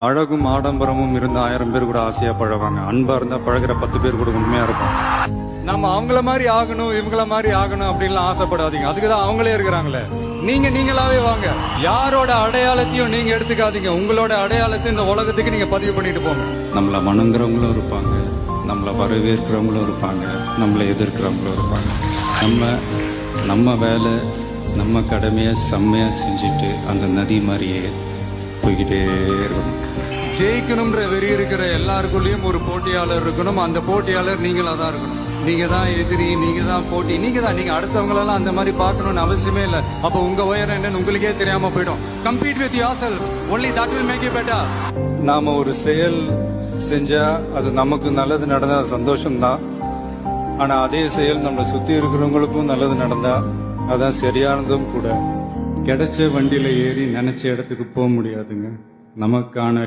அழகும் ஆடம்பரமும் இருந்த 1000 பேர் கூட ஆசையா பழவாங்க. அன்பா இருந்தா பழகிற 10 பேர் கூட உண்மையா இருக்கும். நம்ம அவங்கள மாதிரி ஆகணும், இவங்கள மாதிரி ஆகணும் அப்படின்லாம் ஆசைப்படாதீங்க. அதுக்குதான் அவங்களே இருக்கிறாங்களே. நீங்களாவே வாங்க. யாரோட அடையாளத்தையும் நீங்க எடுத்துக்காதீங்க. உங்களோட அடையாளத்தை இந்த உலகத்துக்கு நீங்க பதிவு பண்ணிட்டு போங்க. நம்மள வணங்குறவங்களும் இருப்பாங்க, நம்மள வரவேற்கிறவங்களும் இருப்பாங்க, நம்மளை எதிர்க்கிறவங்களும் இருப்பாங்க. நம்ம வேலை, நம்ம கடமையை செம்மையா செஞ்சுட்டு அந்த நதி மாதிரியே போய்கிட்டே இருக்கணும். ஜெயிக்கணும்ன்ற வெறி இருக்கிற எல்லாருக்குள்ளயும் ஒரு போட்டியாளர் இருக்கணும். அந்த போட்டியாளர் நீங்களா தான் இருக்கணும். நீங்க தான் எதிரி, நீங்க தான் போட்டி, நீங்க அடுத்தவங்களெல்லாம் அந்த மாதிரி பார்க்கணும்னு அவசியமே இல்லை. அப்ப உங்க உயரம் என்னன்னு உங்களுக்கே தெரியாம போயிடும். Compete with yourself, only that will make you better. நாம ஒரு செயல் செஞ்சா அது நமக்கு நல்லது நடந்தா சந்தோஷம்தான். ஆனா அதே செயல் நம்ம சுத்தி இருக்கிறவங்களுக்கும் நல்லது நடந்தா அதான் சரியானதும் கூட. கிடைச்ச வண்டியில ஏறி நினைச்ச இடத்துக்கு போக முடியாதுங்க. நமக்கான